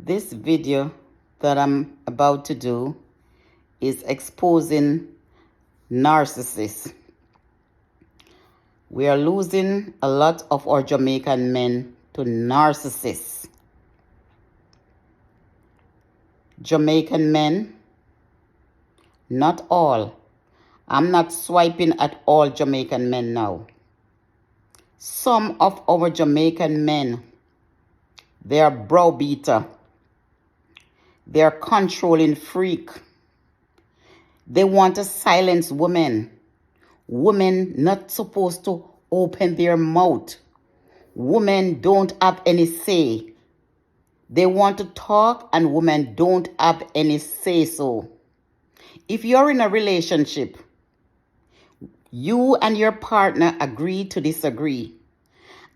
This video that I'm about to do is exposing narcissists. We are losing a lot of our Jamaican men to narcissists. Jamaican men, not all. I'm not swiping at all Jamaican men now. Some of our Jamaican men, they are browbeater. They are controlling freak. They want to silence women. Women not supposed to open their mouth. Women don't have any say. They want to talk and women don't have any say so. If you're in a relationship, you and your partner agree to disagree.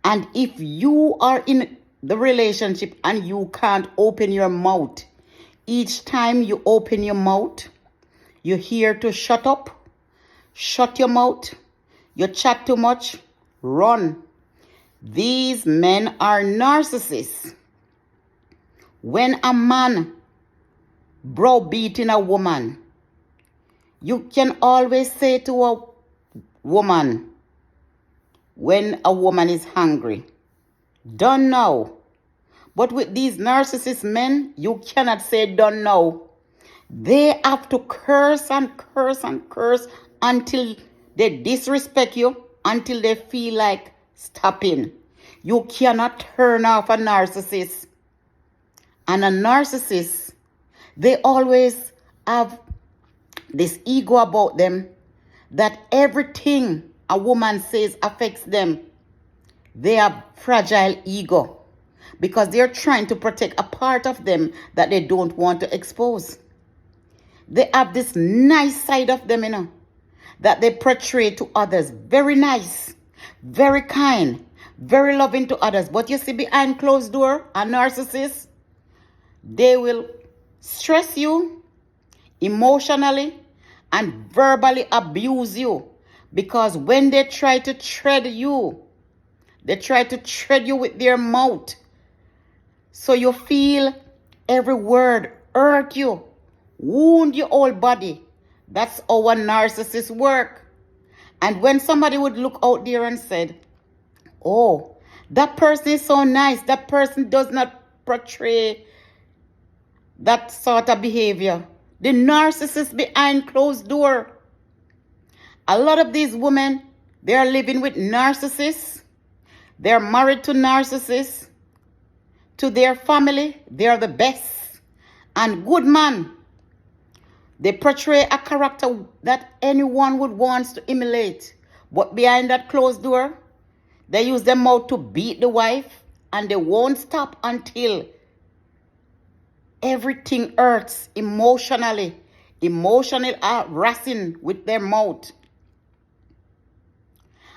And if you are in the relationship and you can't open your mouth, each time you open your mouth, you hear to shut up, shut your mouth, you chat too much, run. These men are narcissists. When a man browbeating a woman, you can always say to a woman, when a woman is hungry, done now. But with these narcissist men, you cannot say done now. They have to curse and curse and curse until they disrespect you, until they feel like stopping. You cannot turn off a narcissist. And a narcissist, they always have this ego about them that everything a woman says affects them. They have fragile ego because they're trying to protect a part of them that they don't want to expose. They have this nice side of them, that they portray to others. Very nice, very kind, very loving to others. But you see, behind closed door, a narcissist, they will stress you emotionally and verbally abuse you. Because when they try to tread you, they try to tread you with their mouth. So you feel every word hurt you, wound your whole body. That's how a narcissist work. And when somebody would look out there and said, oh, that person is so nice, that person does not portray that sort of behavior. The narcissist behind closed door. A lot of these women, they are living with narcissists. They're married to narcissists. To their family, they are the best and good man. They portray a character that anyone would want to emulate. But behind that closed door, they use their mouth to beat the wife, and they won't stop until everything hurts emotionally harassing with their mouth.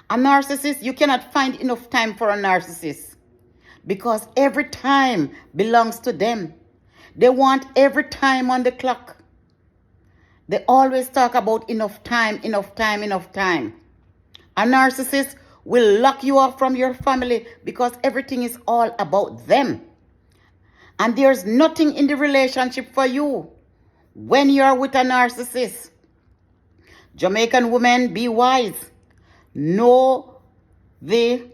A narcissist, you cannot find enough time for a narcissist because every time belongs to them. They want every time on the clock. They always talk about enough time, enough time, enough time. A narcissist will lock you off from your family because everything is all about them. And there's nothing in the relationship for you when you're with a narcissist. Jamaican women, be wise. Know the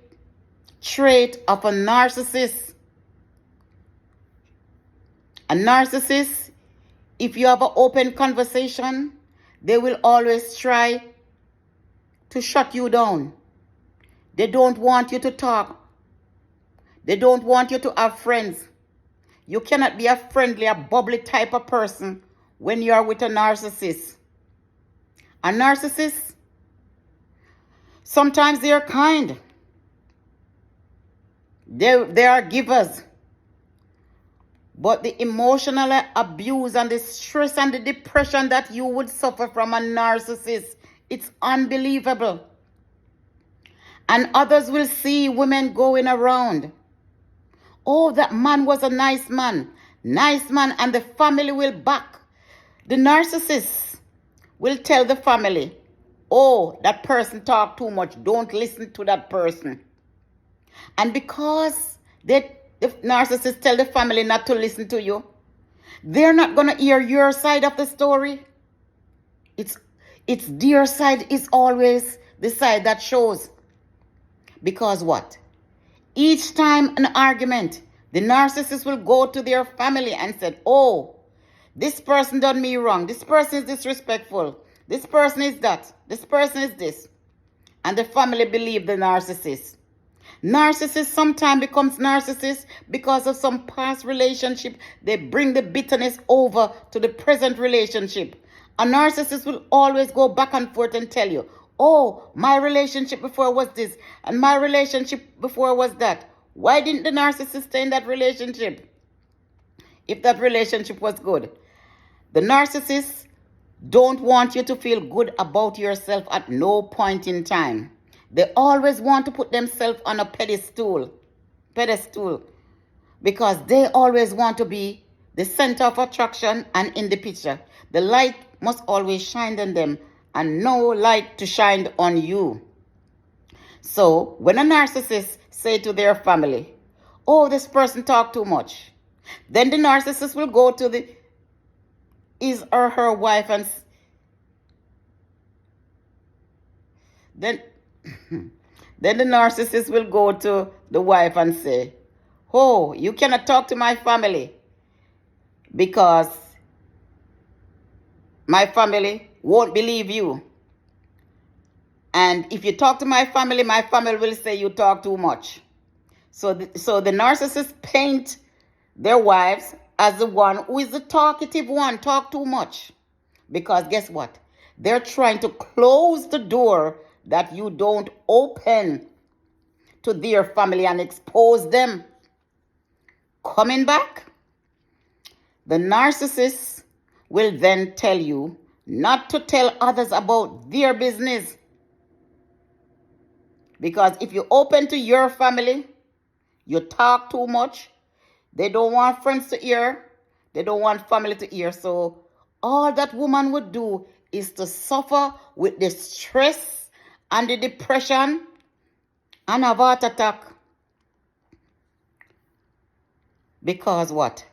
trait of a narcissist. A narcissist, if you have an open conversation, they will always try to shut you down. They don't want you to talk. They don't want you to have friends. You cannot be a friendly, a bubbly type of person when you are with a narcissist. A narcissist, sometimes they are kind. They are givers. But the emotional abuse and the stress and the depression that you would suffer from a narcissist, it's unbelievable. And others will see women going around. Oh, that man was a nice man, and the family will back. The narcissist will tell the family, oh, that person talk too much, don't listen to that person. And because they the narcissist tell the family not to listen to you, they're not going to hear your side of the story. It's their side is always the side that shows. Because what? Each time an argument, the narcissist will go to their family and say, oh, this person done me wrong. This person is disrespectful. This person is that. This person is this. And the family believe the narcissist. Narcissist sometimes becomes narcissist because of some past relationship. They bring the bitterness over to the present relationship. A narcissist will always go back and forth and tell you, oh, my relationship before was this, and my relationship before was that. Why didn't the narcissist stay in that relationship if that relationship was good? The narcissist don't want you to feel good about yourself at no point in time. They always want to put themselves on a pedestal, because they always want to be the center of attraction and in the picture. The light must always shine on them and no light to shine on you. So when a narcissist say to their family, oh, this person talk too much, then the narcissist will go to his or her wife and then then the narcissist will go to the wife and say, oh, you cannot talk to my family because my family won't believe you. And if you talk to my family will say you talk too much. So the narcissists paint their wives as the one who is the talkative one, talk too much. Because guess what? They're trying to close the door that you don't open to their family and expose them. Coming back, the narcissist will then tell you not to tell others about their business. Because if you open to your family, you talk too much. They don't want friends to hear. They don't want family to hear. So all that woman would do is to suffer with the stress and the depression and have a heart attack. Because what?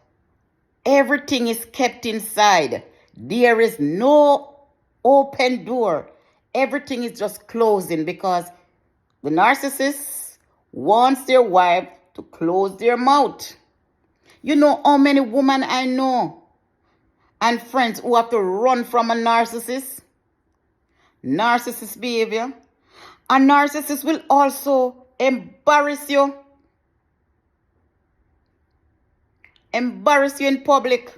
Everything is kept inside. There is no open door. Everything is just closing because the narcissist wants their wife to close their mouth. You know how many women I know and friends who have to run from a narcissist? Narcissist behavior. A narcissist will also embarrass you. Embarrass you in public.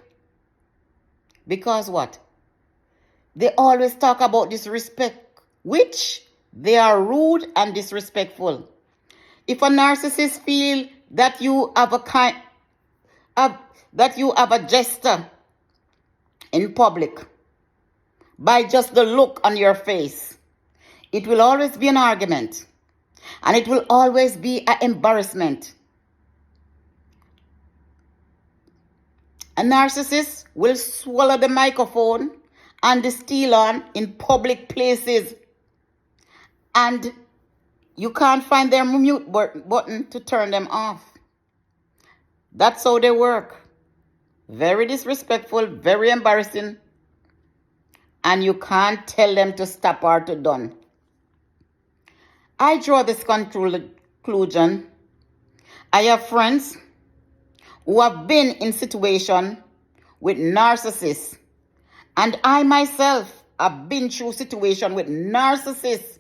Because what? They always talk about disrespect, which they are rude and disrespectful. If a narcissist feel that you have a jester in public by just the look on your face, it will always be an argument and it will always be an embarrassment. A narcissist will swallow the microphone and the steel on in public places, and you can't find their mute button to turn them off. That's how they work. Very disrespectful, very embarrassing, and you can't tell them to stop or to done. I draw this conclusion. I have friends who have been in situation with narcissists, and I myself have been through situation with narcissists.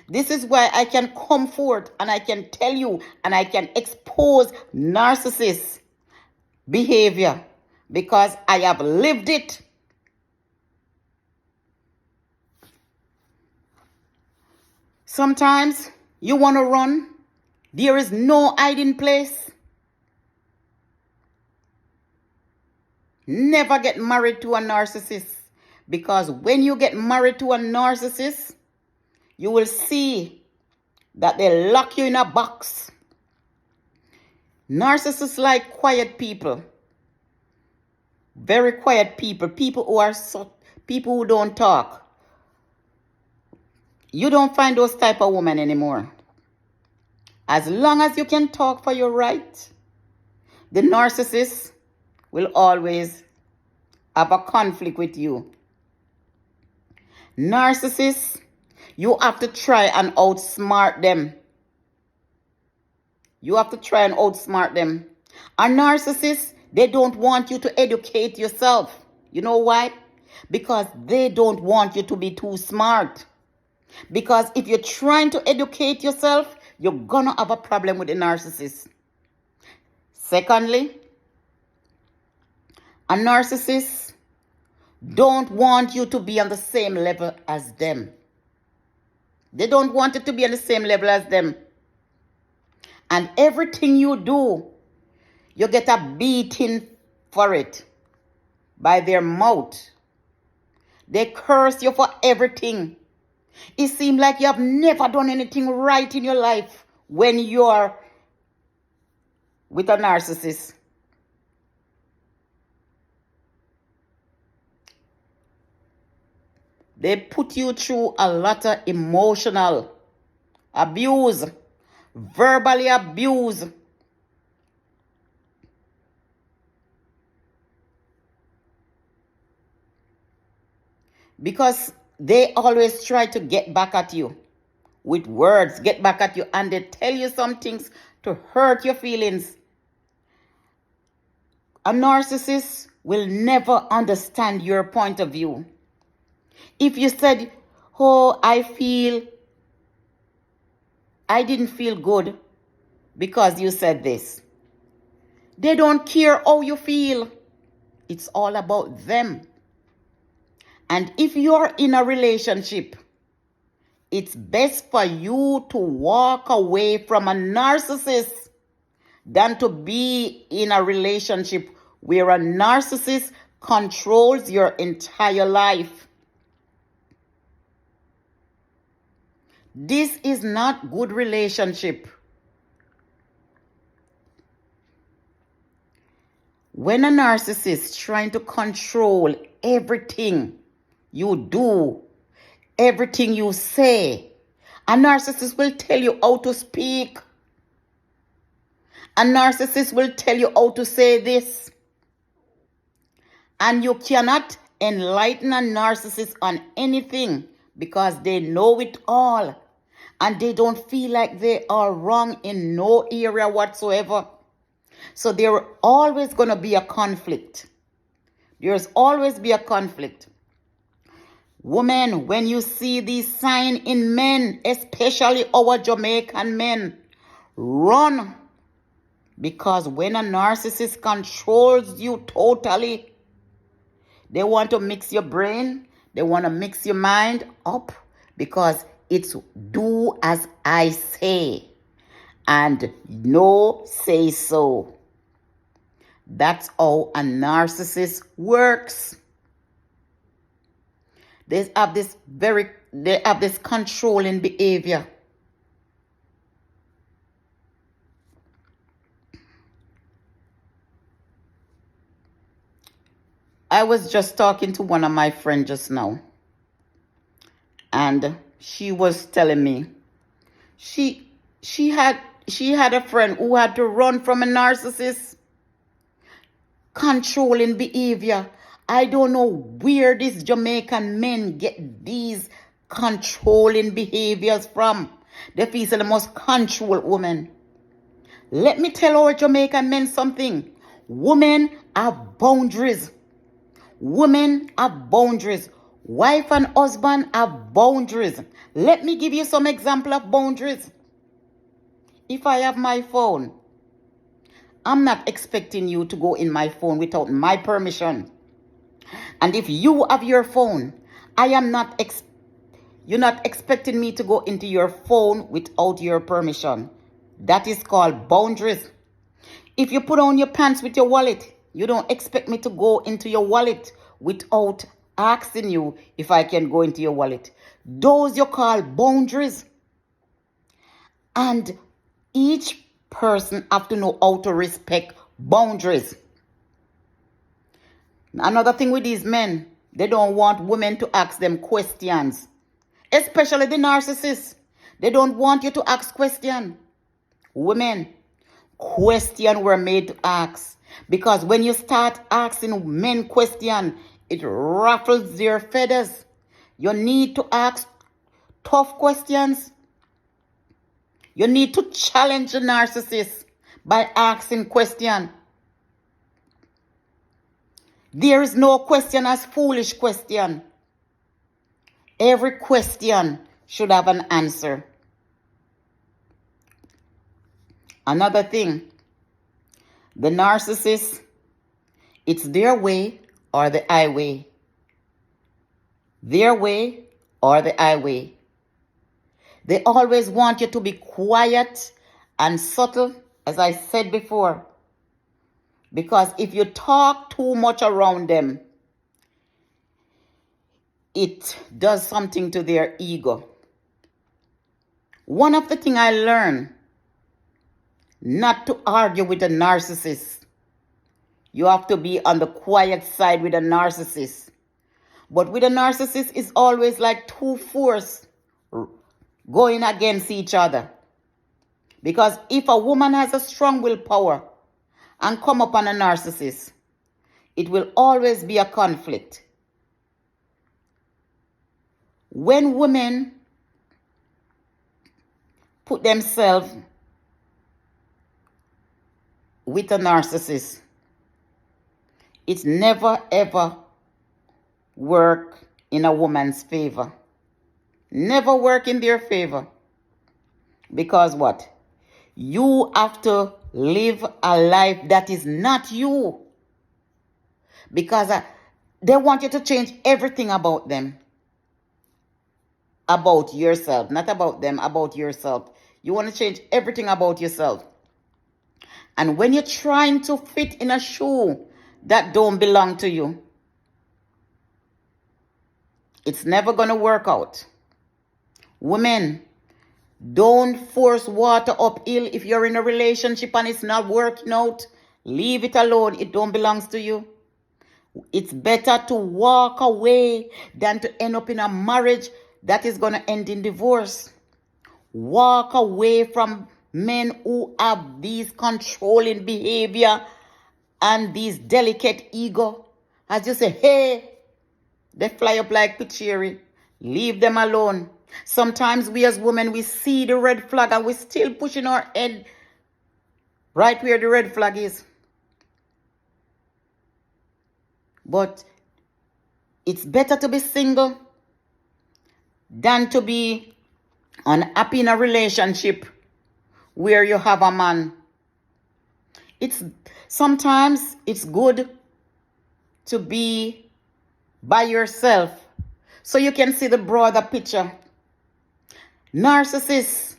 This is why I can come forth and I can tell you and I can expose narcissist behavior because I have lived it. Sometimes you want to run. There is no hiding place. Never get married to a narcissist, because when you get married to a narcissist, you will see that they lock you in a box. Narcissists like quiet people. Very quiet people. People who don't talk. You don't find those type of women anymore. As long as you can talk for your right, The narcissist will always have a conflict with you. Narcissists, you have to try and outsmart them. You have to try and outsmart them. A narcissist, they don't want you to educate yourself. You know why? Because they don't want you to be too smart. Because if you're trying to educate yourself, you're gonna have a problem with the narcissist. Secondly, a narcissist don't want you to be on the same level as them. They don't want you to be on the same level as them. And everything you do, you get a beating for it by their mouth. They curse you for everything. It seems like you have never done anything right in your life when you're with a narcissist. They put you through a lot of emotional abuse, verbally abuse. Because they always try to get back at you with words, get back at you, and they tell you some things to hurt your feelings. A narcissist will never understand your point of view. If you said, oh, I didn't feel good because you said this. They don't care how you feel. It's all about them. And if you're in a relationship, it's best for you to walk away from a narcissist than to be in a relationship where a narcissist controls your entire life. This is not good relationship. When a narcissist is trying to control everything you do, everything you say, a narcissist will tell you how to speak. A narcissist will tell you how to say this. And you cannot enlighten a narcissist on anything because they know it all. And they don't feel like they are wrong in no area whatsoever. So there's always going to be a conflict. There's always be a conflict. Women, when you see these signs in men, especially our Jamaican men, run. Because when a narcissist controls you totally, they want to mix your brain, they want to mix your mind up, because it's do as I say and no say so. That's how a narcissist works. They have this controlling behavior. I was just talking to one of my friends just now, and she was telling me she had a friend who had to run from a narcissist. Controlling behavior. I don't know where these Jamaican men get these controlling behaviors from. They feel they must control women. Let me tell our Jamaican men something. Women have boundaries. Women have boundaries. Wife and husband have boundaries. Let me give you some example of boundaries. If I have my phone, I'm not expecting you to go in my phone without my permission. And if you have your phone, you're not expecting me to go into your phone without your permission. That is called boundaries. If you put on your pants with your wallet, you don't expect me to go into your wallet without asking you if I can go into your wallet. Those you call boundaries. And each person have to know how to respect boundaries. Another thing with these men, they don't want women to ask them questions. Especially the narcissists. They don't want you to ask questions. Women, Questions were made to ask. Because when you start asking men questions, it ruffles their feathers. You need to ask tough questions. You need to challenge the narcissist by asking questions. There is no question as foolish question. Every question should have an answer. Another thing, the narcissist, it's their way or the highway. Their way or the highway. They always want you to be quiet and subtle, as I said before. Because if you talk too much around them, it does something to their ego. One of the things I learned, not to argue with a narcissist. You have to be on the quiet side with a narcissist. But with a narcissist, it's always like two forces going against each other. Because if a woman has a strong willpower and come upon a narcissist, it will always be a conflict. When women put themselves with a narcissist, it's never ever work in a woman's favor. Never work in their favor. Because what? You have to live a life that is not you. Because they want you to change everything about them. About yourself. Not about them, about yourself. You want to change everything about yourself. And when you're trying to fit in a shoe that don't belong to you, it's never going to work out. Women, don't force water uphill. If you're in a relationship and it's not working out, leave it alone. It don't belong to you. It's better to walk away than to end up in a marriage that is going to end in divorce. Walk away from men who have these controlling behavior and these delicate ego. As you say, hey, they fly up like Pichiri. Leave them alone. Sometimes we as women, we see the red flag and we're still pushing our head right where the red flag is. But it's better to be single than to be unhappy in a relationship where you have a man. Sometimes it's good to be by yourself so you can see the broader picture. Narcissists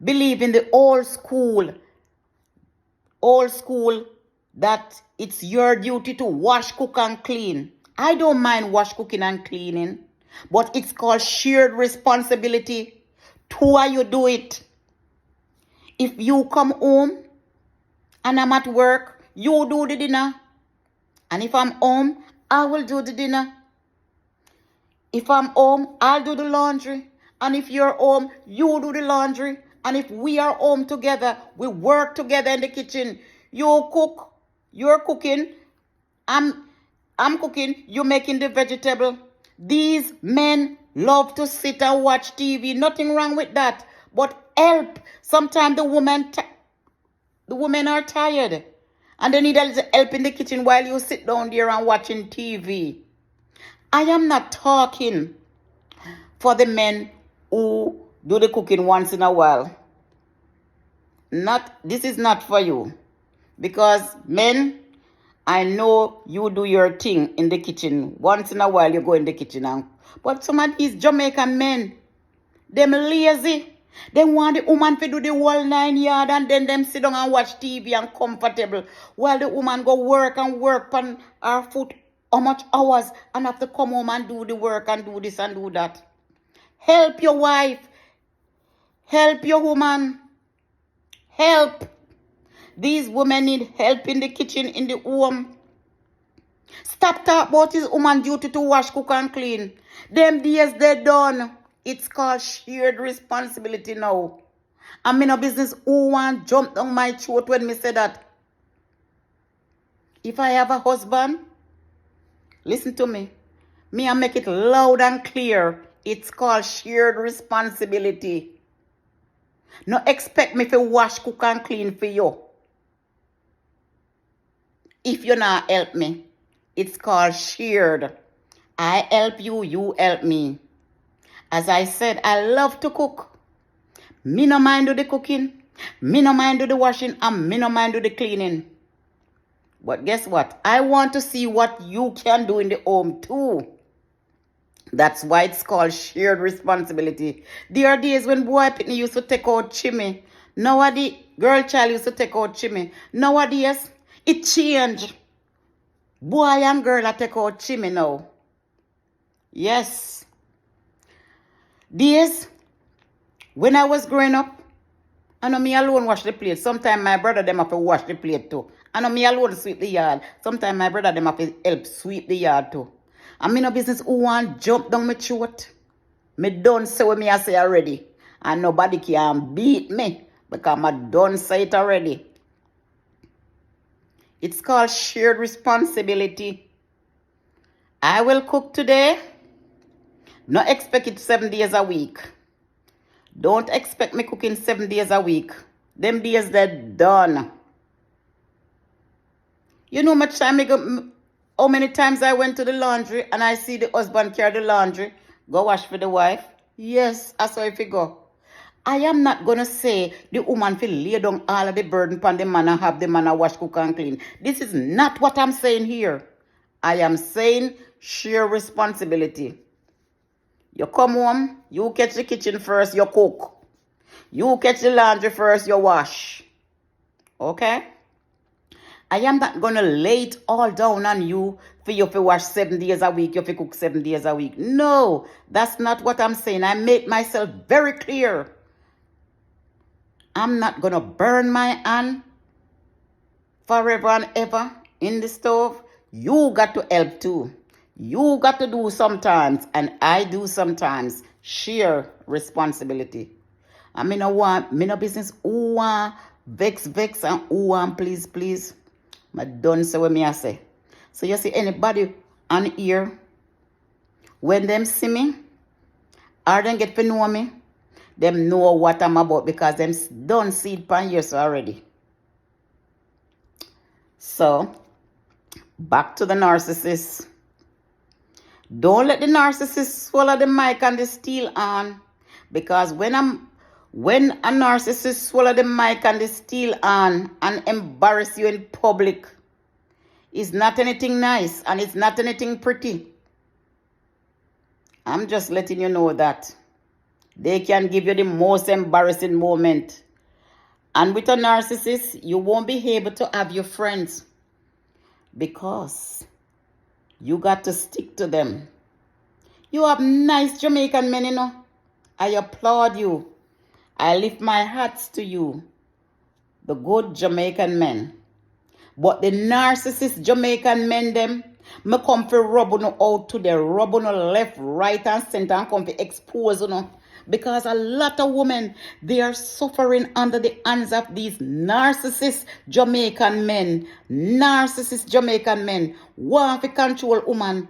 believe in the old school that it's your duty to wash, cook, and clean. I don't mind wash, cooking, and cleaning, but it's called shared responsibility. Two of you do it. If you come home and I'm at work, you do the dinner. And if I'm home, I will do the dinner. If I'm home, I'll do the laundry. And if you're home, you do the laundry. And if we are home together, we work together in the kitchen. You cook, you're cooking, I'm cooking, you're making the vegetable. These men love to sit and watch TV. Nothing wrong with that. But help. Sometimes the women are tired. And they need a little help in the kitchen while you sit down there and watching TV. I am not talking for the men who do the cooking once in a while. This is not for you. Because men, I know you do your thing in the kitchen. Once in a while you go in the kitchen. But some of these Jamaican men, them lazy. They want the woman to do the whole 9 yard and then them sit down and watch TV and comfortable. While the woman go work on her foot how much hours and have to come home and do the work and do this and do that. Help your wife. Help your woman. Help. These women need help in the kitchen, in the home. Stop talking about his woman duty to wash, cook, and clean. Them days they done. It's called shared responsibility now. I'm in a business who want jump down my throat when me say that. If I have a husband, listen to me. Me I make it loud and clear. It's called shared responsibility. No expect me to wash, cook and clean for you. If you not help me, it's called shared. I help you, you help me. As I said, I love to cook. Me no mind do the cooking. Me no mind do the washing. And me no mind do the cleaning. But guess what? I want to see what you can do in the home too. That's why it's called shared responsibility. There are days when boy pitney used to take out chimney. Nowadays, girl child used to take out chimney. Nowadays, it changed. Boy and girl are take out chimney now. Yes. Days when I was growing up, I know me alone wash the plate. Sometimes my brother them have to wash the plate too. I know me alone sweep the yard. Sometimes my brother them have to help sweep the yard too. I'm in a business who want jump down my throat. Me done say what me I say already. And nobody can beat me because I done say it already. It's called shared responsibility. I will cook today. No expect it 7 days a week. Don't expect me cooking 7 days a week. Them days they're done. You know much time how many times I went to the laundry and I see the husband carry the laundry, go wash for the wife? Yes, I saw if you go. I am not going to say the woman will lay down all of the burden upon the man and have the man wash, cook and clean. This is not what I'm saying here. I am saying share responsibility. You come home, you catch the kitchen first, you cook. You catch the laundry first, you wash. Okay? I am not going to lay it all down on you for you to wash 7 days a week, you to cook 7 days a week. No, that's not what I'm saying. I make myself very clear. I'm not going to burn my hand forever and ever in the stove. You got to help too. You got to do sometimes, and I do sometimes. Share responsibility. I mean, me no business who want vex, and who want please. I don't say what me I say. So you see anybody on here, when them see me, or them get to know me, them know what I'm about because them don't see it pan years already. So, back to the narcissist. Don't let the narcissist swallow the mic and the steel on. Because when a narcissist swallow the mic and the steel on and embarrass you in public, it's not anything nice and it's not anything pretty. I'm just letting you know that. They can give you the most embarrassing moment. And with a narcissist, you won't be able to have your friends. Because you got to stick to them. You have nice Jamaican men, you know. I applaud you. I lift my hats to you. The good Jamaican men. But the narcissist Jamaican men, them, me come for rub you out to the rub you left, right, and center and come for expose you. Because a lot of women, they are suffering under the hands of these narcissist Jamaican men. Narcissist Jamaican men want to control woman.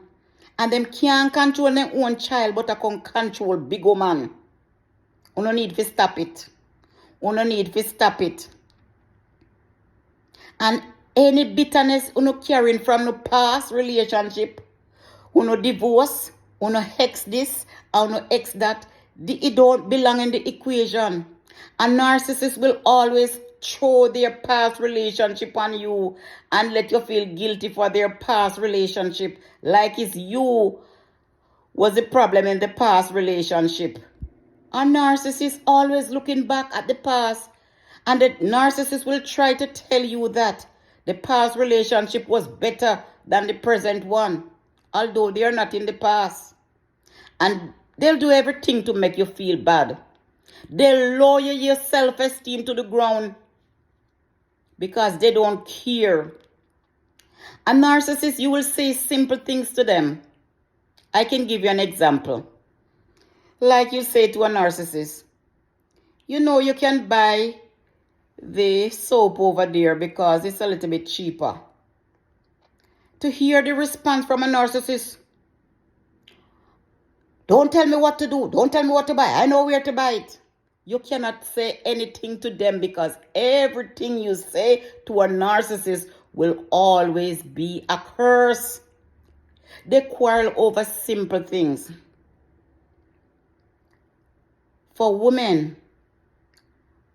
And them can't control their own child, but they can control big woman. You no need to stop it. You no need to stop it. And any bitterness you no carrying from the past relationship, you no divorce, you no ex this, or no ex that, it don't belong in the equation. A narcissist will always throw their past relationship on you and let you feel guilty for their past relationship, like it's you was the problem in the past relationship. A narcissist always looking back at the past, and the narcissist will try to tell you that the past relationship was better than the present one, although they are not in the past. And they'll do everything to make you feel bad. They'll lower your self-esteem to the ground because they don't care. A narcissist, you will say simple things to them. I can give you an example. Like you say to a narcissist, You know, you can buy the soap over there because it's a little bit cheaper. To hear the response from a narcissist, don't tell me what to do, don't tell me what to buy, I know where to buy it. You cannot say anything to them because everything you say to a narcissist will always be a curse. They quarrel over simple things. For women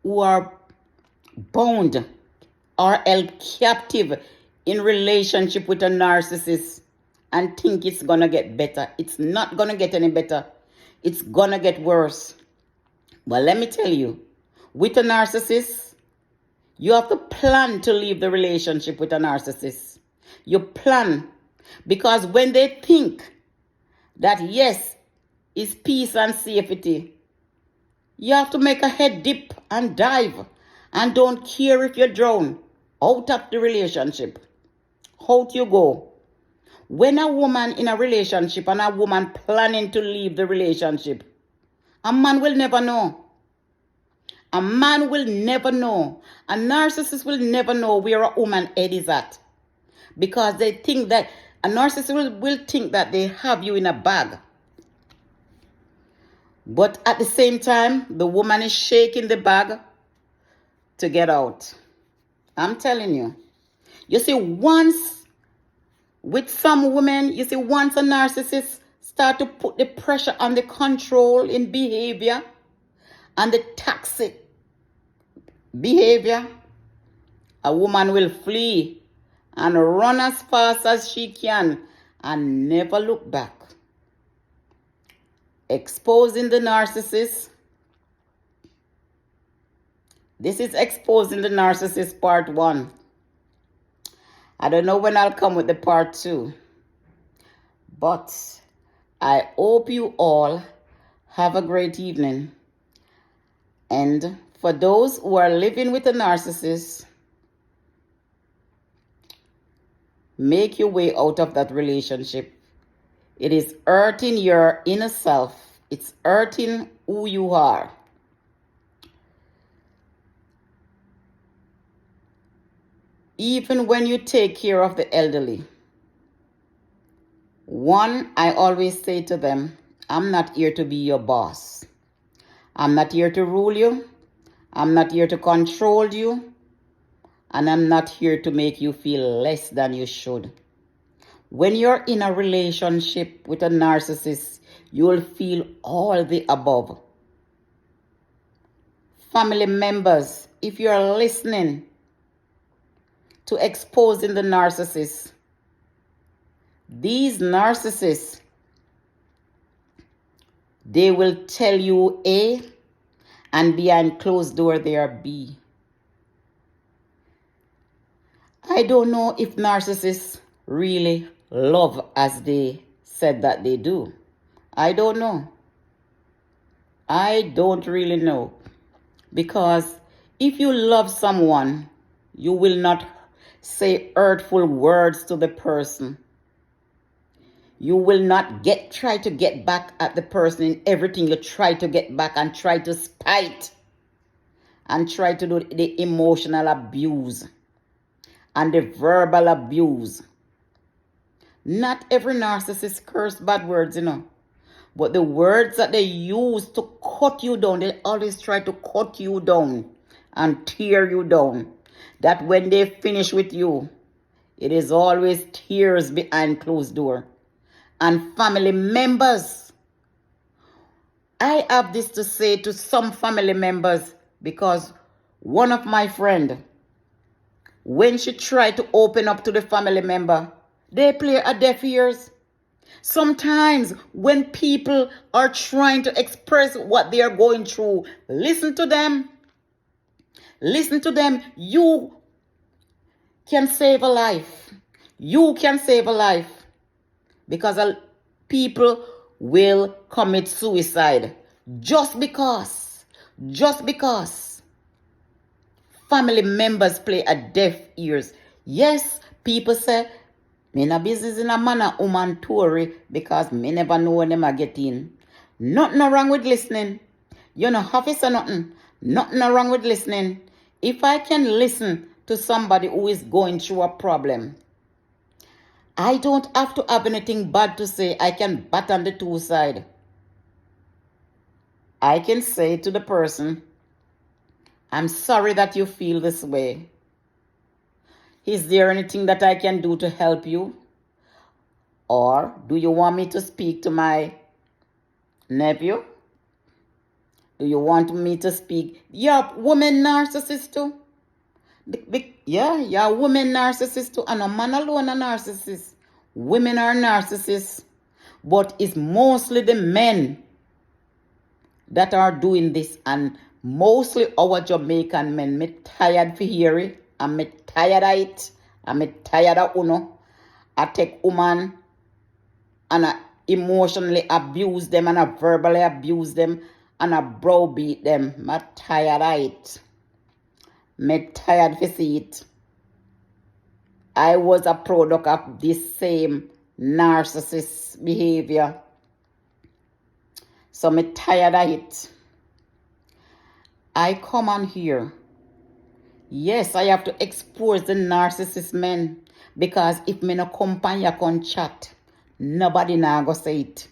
who are bound or held captive in relationship with a narcissist and think it's gonna get better, it's not gonna get any better. It's gonna get worse. But let me tell you, with a narcissist, you have to plan to leave the relationship with a narcissist. You plan, because when they think that yes, is peace and safety, you have to make a head dip and dive and don't care if you drown out of the relationship. Out you go. When a woman in a relationship and a woman planning to leave the relationship, a man will never know. A man will never know. A narcissist will never know where a woman's head is at. Because they think that a narcissist will think that they have you in a bag. But at the same time, the woman is shaking the bag to get out. I'm telling you. You see, once with some women, you see, once a narcissist start to put the pressure on the control in behavior and the toxic behavior, a woman will flee and run as fast as she can and never look back. Exposing the narcissist. This is exposing the narcissist part 1. I don't know when I'll come with the part 2. But I hope you all have a great evening. And for those who are living with a narcissist, make your way out of that relationship. It is hurting your inner self. It's hurting who you are. Even when you take care of the elderly, one, I always say to them, I'm not here to be your boss. I'm not here to rule you. I'm not here to control you. And I'm not here to make you feel less than you should. When you're in a relationship with a narcissist, you will feel all the above. Family members, if you're listening to exposing the narcissist, these narcissists, they will tell you A, and behind closed door they are B. I don't know if narcissists really love as they said that they do. I don't know. I don't really know. Because if you love someone, you will not say hurtful words to the person. You will not try to get back at the person in everything you try to get back and try to spite and try to do the emotional abuse and the verbal abuse. Not every narcissist curse bad words, but the words that they use to cut you down, they always try to cut you down and tear you down. That when they finish with you, it is always tears behind closed door. And family members, I have this to say to some family members, because one of my friend, when she tried to open up to the family member, they play a deaf ears. Sometimes when people are trying to express what they are going through, listen to them. Listen to them. You can save a life. You can save a life. Because people will commit suicide just because family members play a deaf ears. Yes, people say, me na business in a manner woman Tory because me never know when them are getting. Nothing wrong with listening. You know, have to say nothing. Nothing wrong with listening. If I can listen to somebody who is going through a problem, I don't have to have anything bad to say. I can bat on the two sides. I can say to the person, I'm sorry that you feel this way. Is there anything that I can do to help you? Or do you want me to speak to my nephew? Do you want me to speak? You're woman narcissist too. Yeah, you're woman narcissist too. And a man alone a narcissist. Women are narcissists. But it's mostly the men that are doing this. And mostly our Jamaican men. Me tired for hearing. And me tired of it. And me tired of uno. I take woman and I emotionally abuse them and I verbally abuse them and I browbeat them. Me tired of it. Me tired to see it. I was a product of this same narcissist behavior. So me tired of it. I come on here. Yes, I have to expose the narcissist men. Because if me no company can chat, nobody na go say it.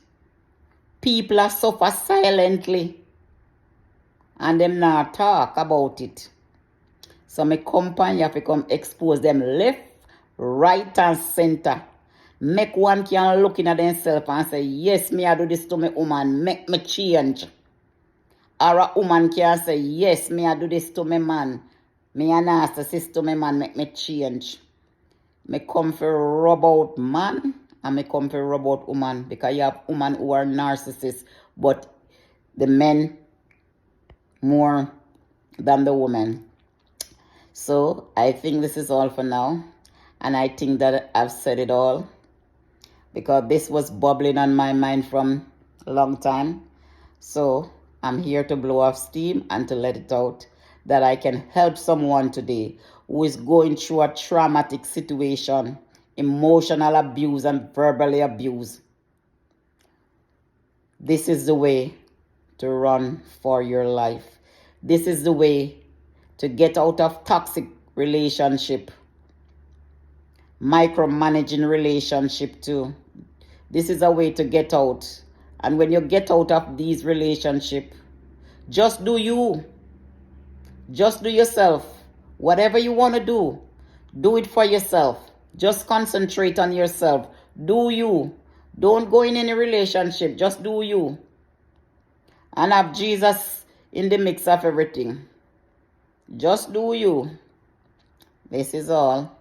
People are suffer silently. And them not talk about it. So my company have to come expose them left, right and center. Make one can look in at themselves and say, yes, me I do this to my woman, make me change. Or a woman can say, yes, me I do this to my man. Me a narcissist to my man, make me change. Me come for rub out man and me come for rub out woman. Because you have women who are narcissists, but the men more than the women. So I think this is all for now. And I think that I've said it all. Because this was bubbling on my mind from a long time. So I'm here to blow off steam and to let it out. That I can help someone today who is going through a traumatic situation. Emotional abuse and verbally abuse. This is the way to run for your life. This is the way to get out of toxic relationship. Micromanaging relationship too. This is a way to get out. And when you get out of these relationships, just do you. Just do yourself. Whatever you want to do it for yourself. Just concentrate on yourself. Do you. Don't go in any relationship. Just do you. And have Jesus in the mix of everything. Just do you. This is all.